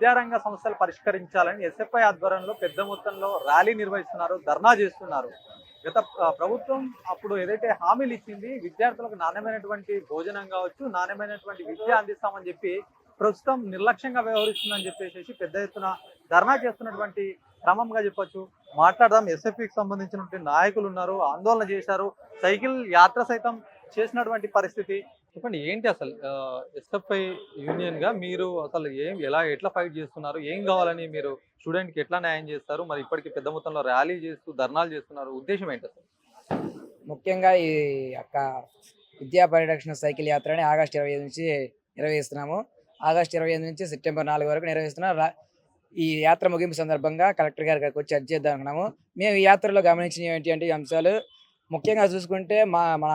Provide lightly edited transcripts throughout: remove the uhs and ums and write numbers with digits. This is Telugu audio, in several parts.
విద్యారంగ సమస్యలు పరిష్కరించాలని ఎస్ఎఫ్ఐ ఆధ్వర్యంలో పెద్ద మొత్తంలో ర్యాలీ నిర్వహిస్తున్నారు, ధర్నా చేస్తున్నారు. గత ప్రభుత్వం అప్పుడు ఏదైతే హామీలు ఇచ్చింది విద్యార్థులకు నాణ్యమైనటువంటి భోజనం కావచ్చు, నాణ్యమైనటువంటి విద్య అందిస్తామని చెప్పి ప్రస్తుతం నిర్లక్ష్యంగా వ్యవహరిస్తుందని చెప్పేసి పెద్ద ఎత్తున ధర్నా చేస్తున్నటువంటి క్రమంగా చెప్పొచ్చు. మాట్లాడదాం. ఎస్ఎఫ్ఐకి సంబంధించినటువంటి నాయకులు ఉన్నారు, ఆందోళన చేశారు, సైకిల్ యాత్ర సైతం చేసినటువంటి పరిస్థితి. చెప్పండి, ఏంటి అసలు ఎస్ఎఫ్ఐ యూనియన్ గా మీరు అసలు ఎట్లా ఫైట్ చేస్తున్నారు, ఏం కావాలని మీరు స్టూడెంట్ కి ఎట్లా న్యాయం చేస్తారు, మరి ఇప్పటికి పెద్ద మొత్తంలో ర్యాలీ చేస్తూ ధర్నాలు చేస్తున్నారు, ఉద్దేశం ఏంటి అసలు? ముఖ్యంగా ఈ యొక్క విద్యా పరిరక్షణ సైకిల్ యాత్రని ఆగస్టు 25 నుంచి నిర్వహిస్తున్నాము. ఆగస్టు 25 నుంచి సెప్టెంబర్ 4 వరకు నిర్వహిస్తున్నాం. ఈ యాత్ర ముగింపు సందర్భంగా కలెక్టర్ గారి దగ్గరికి వచ్చి అర్జీ చేద్దాం అనుకున్నాము. మేము ఈ యాత్రలో గమనించిన ఏంటి ఈ అంశాలు ముఖ్యంగా చూసుకుంటే మన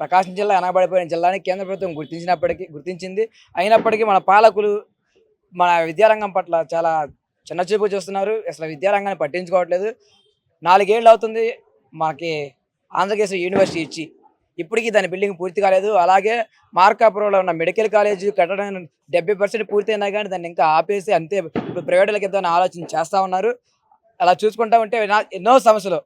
ప్రకాశం జిల్లా వెనకబడిపోయిన జిల్లాని కేంద్ర ప్రభుత్వం గుర్తించింది. అయినప్పటికీ మన పాలకులు మన విద్యారంగం పట్ల చాలా చిన్నచూపు చూస్తున్నారు. అసలు విద్యారంగాన్ని పట్టించుకోవట్లేదు. 4 ఏళ్ళు అవుతుంది మనకి ఆంధ్రప్రదేశ్ యూనివర్సిటీ ఇచ్చి, ఇప్పటికీ దాని బిల్డింగ్ పూర్తి కాలేదు. అలాగే మార్కాపురంలో ఉన్న మెడికల్ కాలేజ్ కట్టడం 70% పూర్తయినా కానీ దాన్ని ఇంకా ఆపేసి అంతే ఇప్పుడు ప్రైవేట్లకి ఇద్దామని ఆలోచన చేస్తూ ఉన్నారు. అలా చూసుకుంటా ఉంటే ఎన్నో సమస్యలు.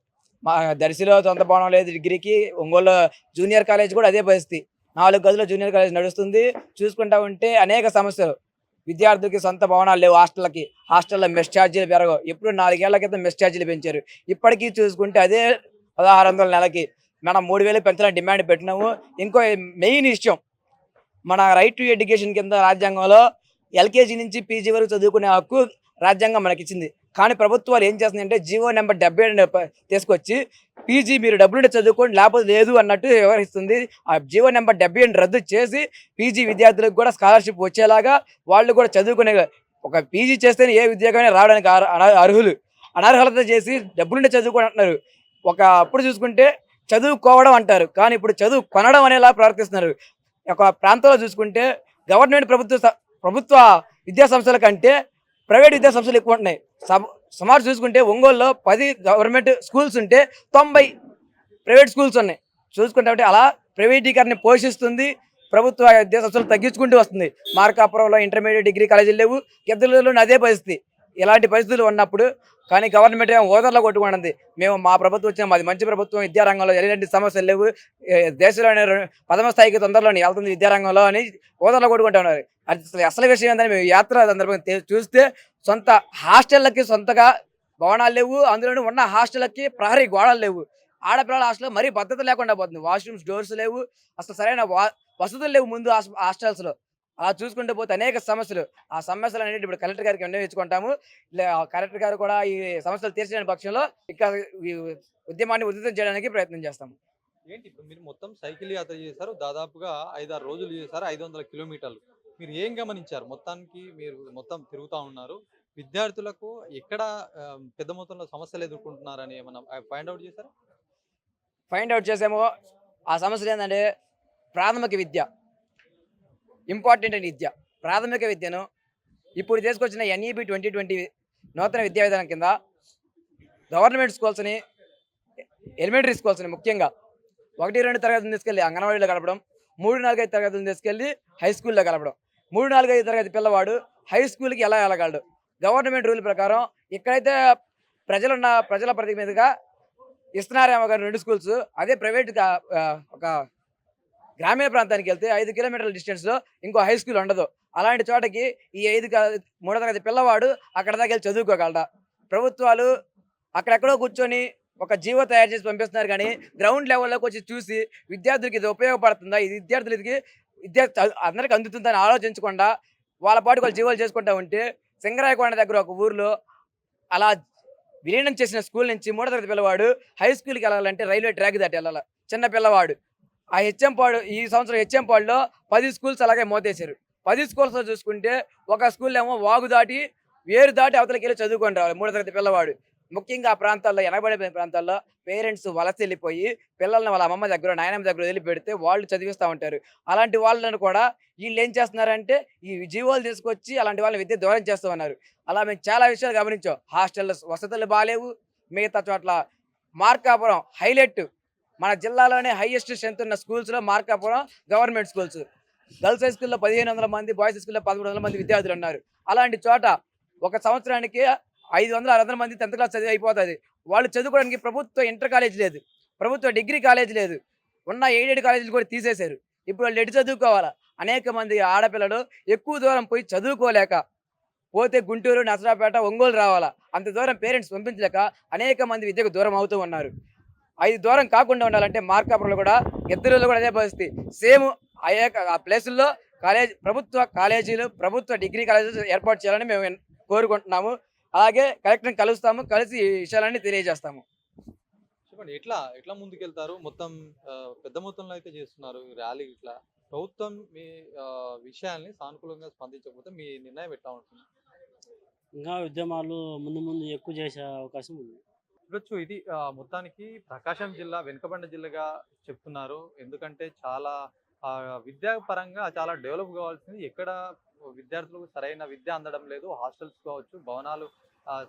మా దర్శిలో సొంత భవనం లేదు డిగ్రీకి, ఒంగోలు జూనియర్ కాలేజ్ కూడా అదే పరిస్థితి. 4 గదుల జూనియర్ కాలేజ్ నడుస్తుంది. చూసుకుంటా ఉంటే అనేక సమస్యలు. విద్యార్థులకి సొంత భవనాలు లేవు, హాస్టల్లో మెస్ ఛార్జీలు పెరగవు. ఎప్పుడు 4 ఏళ్ల క్రితం మెస్ ఛార్జీలు పెంచారు. ఇప్పటికీ చూసుకుంటే అదే 1600 నెలకి. మనం 3000 పెంచాలని డిమాండ్ పెట్టినాము. ఇంకో మెయిన్ విషయం, మన రైట్ టు ఎడ్యుకేషన్ కింద రాజ్యాంగంలో ఎల్కేజీ నుంచి పీజీ వరకు చదువుకునే హక్కు రాజ్యాంగం మనకిచ్చింది. కానీ ప్రభుత్వాలు ఏం చేస్తున్నాయంటే జీవో నెంబర్ 77 తీసుకొచ్చి పీజీ మీరు డబ్బులుంటే చదువుకోండి లేకపోతే లేదు అన్నట్టు వ్యవహరిస్తుంది. ఆ జీవో నెంబర్ 77 రద్దు చేసి పీజీ విద్యార్థులకు కూడా స్కాలర్షిప్ వచ్చేలాగా వాళ్ళు కూడా చదువుకునే, ఒక పీజీ చేస్తేనే ఏ ఉద్యోగమైనా రావడానికి అర్హులు, అనర్హత చేసి డబ్బులుంటే చదువుకోండి అంటున్నారు. అప్పుడు చూసుకుంటే చదువుకోవడం అంటారు, కానీ ఇప్పుడు చదువు కొనడం అనేలా ప్రవర్తిస్తున్నారు. ఒక ప్రాంతంలో చూసుకుంటే గవర్నమెంట్ ప్రభుత్వ విద్యా సంస్థల కంటే ప్రైవేట్ విద్యా సంస్థలు ఎక్కువ ఉంటున్నాయి. సుమారు చూసుకుంటే ఒంగోలులో 10 గవర్నమెంట్ స్కూల్స్ ఉంటే 90 ప్రైవేట్ స్కూల్స్ ఉన్నాయి. చూసుకుంటే అలా ప్రైవేటీకరణ పోషిస్తుంది. ప్రభుత్వ విద్యా సంస్థలు తగ్గించుకుంటూ వస్తుంది. మార్కాపురంలో ఇంటర్మీడియట్ డిగ్రీ కాలేజీలు లేవు, గిద్దలూరులోని అదే పరిస్థితి. ఇలాంటి పరిస్థితులు ఉన్నప్పుడు కానీ గవర్నమెంట్ ఏమో ఓదర్లో కొట్టుకుంటుంది. మేము మా ప్రభుత్వం వచ్చినా మాది మంచి ప్రభుత్వం, విద్యారంగంలో ఎలాంటి సమస్యలు లేవు, దేశంలోనే 10వ స్థాయికి తొందరలోనే వెళ్తుంది విద్యారంగంలో అని ఓదర్లో కొట్టుకుంటూ ఉన్నారు. అసలు విషయం ఏంటంటే మేము యాత్ర సందర్భంగా చూస్తే సొంత హాస్టళ్ళకి సొంతగా భవనాలు లేవు, అందులోనే ఉన్న హాస్టళ్ళకి ప్రహరీ గోడలు లేవు. ఆడపిల్లల హాస్టల్ మరీ భద్రత లేకుండా పోతుంది. వాష్రూమ్స్ డోర్స్ లేవు, అసలు సరైన వసతులు లేవు ముందు హాస్టల్స్లో. అలా చూసుకుంటూ పోతే అనేక సమస్యలు. ఆ సమస్యలు అనేది ఇప్పుడు కలెక్టర్ గారికి విన్నవించుకుంటాము. కలెక్టర్ గారు కూడా ఈ సమస్యలు తీర్చలేని పక్షంలో ఇంకా ఈ ఉద్యమాన్ని ఉధృతం చేయడానికి ప్రయత్నం చేస్తాము. ఏంటి ఇప్పుడు మీరు మొత్తం సైకిల్ యాత్ర చేశారు, దాదాపుగా 5-6 రోజులు చేశారు, 500 కిలోమీటర్లు. మీరు ఏం గమనించారు? మొత్తానికి మీరు మొత్తం తిరుగుతూ ఉన్నారు, విద్యార్థులకు ఎక్కడ పెద్ద మొత్తంలో సమస్యలు ఎదుర్కొంటున్నారని ఏమన్నా ఫైండ్ అవుట్ చేశారా? ఫైండ్ అవుట్ చేసాము. ఆ సమస్యలు ఏంటంటే ప్రాథమిక విద్య ఇంపార్టెంట్ అని విద్య. ప్రాథమిక విద్యను ఇప్పుడు తీసుకొచ్చిన NEP 2020 నూతన విద్యా విధానం కింద గవర్నమెంట్ స్కూల్స్ని, ఎలిమెంటరీ స్కూల్స్ని ముఖ్యంగా 1-2 తరగతులను తీసుకెళ్ళి అంగన్వాడీలో కలపడం, 3-4-5 తరగతులను తీసుకెళ్ళి హై స్కూల్లో కలపడం. 3-4-5 తరగతి పిల్లవాడు హై స్కూల్కి ఎలా వెళ్ళగలడు? గవర్నమెంట్ రూల్ ప్రకారం ఇక్కడైతే ప్రజల ప్రతి మీదుగా ఇస్తున్నారేమో కానీ 2 స్కూల్స్, అదే ప్రైవేట్గా ఒక గ్రామీణ ప్రాంతానికి వెళ్తే 5 కిలోమీటర్ల డిస్టెన్స్లో ఇంకో హై స్కూల్ ఉండదు. అలాంటి చోటకి ఈ 3వ తరగతి పిల్లవాడు అక్కడ దాకా వెళ్ళి చదువుకోగలడా? ప్రభుత్వాలు అక్కడెక్కడో కూర్చొని ఒక జీవో తయారు చేసి పంపిస్తున్నారు, కానీ గ్రౌండ్ లెవెల్లోకి వచ్చి చూసి విద్యార్థులకి ఇది ఉపయోగపడుతుందా, ఇది అందరికి అందుతుందని ఆలోచించకుండా వాళ్ళ పాటు వాళ్ళు జీవోలు చేసుకుంటూ ఉంటే, సింగరాయకొండ దగ్గర ఒక ఊర్లో అలా విలీనం చేసిన స్కూల్ నుంచి 3వ తరగతి పిల్లవాడు హై స్కూల్కి వెళ్ళాలంటే రైల్వే ట్రాక్ దాటి వెళ్ళాలి చిన్న పిల్లవాడు. ఆ ఈ సంవత్సరం హెచ్ఎంపాడులో 10 స్కూల్స్ అలాగే మోతేశారు. 10 స్కూల్స్లో చూసుకుంటే ఒక స్కూల్ ఏమో వాగు దాటి వేరు దాటి అవతలకి వెళ్ళి చదువుకొని రావాలి 3వ తరగతి పిల్లవాడు. ముఖ్యంగా ఆ ప్రాంతాల్లో, వెనకబడిపోయిన ప్రాంతాల్లో పేరెంట్స్ వలస వెళ్ళిపోయి పిల్లల్ని వాళ్ళ అమ్మమ్మ దగ్గర, నాయనమ్మ దగ్గర వదిలిపెడితే వాళ్ళు చదివిస్తూ ఉంటారు. అలాంటి వాళ్ళని కూడా వీళ్ళు ఏం చేస్తున్నారంటే ఈ జీవోలు తీసుకొచ్చి అలాంటి వాళ్ళని విద్య దూరం చేస్తూ ఉన్నారు. అలా మేము చాలా విషయాలు గమనించాం. హాస్టల్లో వసతులు బాగాలేవు. మిగతా చోట్ల మార్కాపురం హైలైట్, మన జిల్లాలోనే హైయెస్ట్ స్ట్రెంత్ ఉన్న స్కూల్స్లో Markapuram government schools. Girls high స్కూల్లో 1500 మంది, బాయ్స్ హై స్కూల్లో 1300 మంది విద్యార్థులు ఉన్నారు. అలాంటి చోట ఒక సంవత్సరానికి 500-600 మంది 10th క్లాస్ చదివి అయిపోతుంది. వాళ్ళు చదువుకోవడానికి ప్రభుత్వ ఇంటర్ కాలేజ్ లేదు, ప్రభుత్వ డిగ్రీ కాలేజ్ లేదు, ఉన్న ఎయిడెడ్ కాలేజీలు కూడా తీసేశారు. ఇప్పుడు వాళ్ళు ఎటు చదువుకోవాలా? అనేక మంది ఆడపిల్లలు ఎక్కువ దూరం పోయి చదువుకోలేక, పోతే గుంటూరు, నసరాపేట, ఒంగోలు రావాలా, అంత దూరం పేరెంట్స్ పంపించలేక అనేక మంది విద్యకు దూరం అవుతూ ఉన్నారు. 5 దూరం కాకుండా ఉండాలంటే మార్కాపురంలో కూడా, ఇద్దరులో కూడా అదే పరిస్థితి. సేమ్ ఆ ప్లేసుల్లో ప్రభుత్వ కాలేజీలు, ప్రభుత్వ డిగ్రీ కాలేజీలు ఏర్పాటు చేయాలని మేము కోరుకుంటున్నాము. అలాగే కలెక్టర్ని కలుస్తాము, కలిసి ఈ విషయాలన్నీ తెలియజేస్తాము. చెప్పండి, ఎట్లా ఎట్లా ముందుకెళ్తారు? మొత్తం పెద్ద మొత్తంలో అయితే చేస్తున్నారు ఈ ర్యాలీ. ఇట్లా ప్రభుత్వం మీ విషయాల్ని సానుకూలంగా స్పందించకపోతే మీ నిర్ణయం ఎట్లా ఉంటుంది? ఇంకా ఉద్యమాలు ముందు ముందు ఎక్కువ చేసే అవకాశం ఉంది. చూడొచ్చు, ఇది మొత్తానికి ప్రకాశం జిల్లా వెనుకబడిన జిల్లాగా చెప్తున్నారు. ఎందుకంటే చాలా విద్యాపరంగా చాలా డెవలప్ కావాల్సింది. ఎక్కడ విద్యార్థులకు సరైన విద్య అందడం లేదు. హాస్టల్స్ కావచ్చు, భవనాలు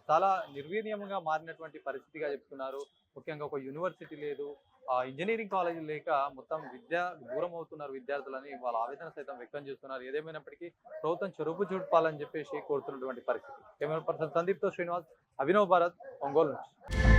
చాలా నిర్వీర్యంగా మారినటువంటి పరిస్థితిగా చెప్తున్నారు. ముఖ్యంగా ఒక యూనివర్సిటీ లేదు, ఇంజనీరింగ్ కాలేజీ లేక మొత్తం విద్య దూరం అవుతున్నారు విద్యార్థులని వాళ్ళ ఆవేదన సైతం వ్యక్తం చేస్తున్నారు. ఏదేమైనప్పటికీ ప్రభుత్వం చెరుపు చూపాలని చెప్పేసి కోరుతున్నటువంటి పరిస్థితి. కెమెరా పర్సన్ సందీప్తో శ్రీనివాస్, అభినవ్ భారత్, ఒంగోలు నుంచి.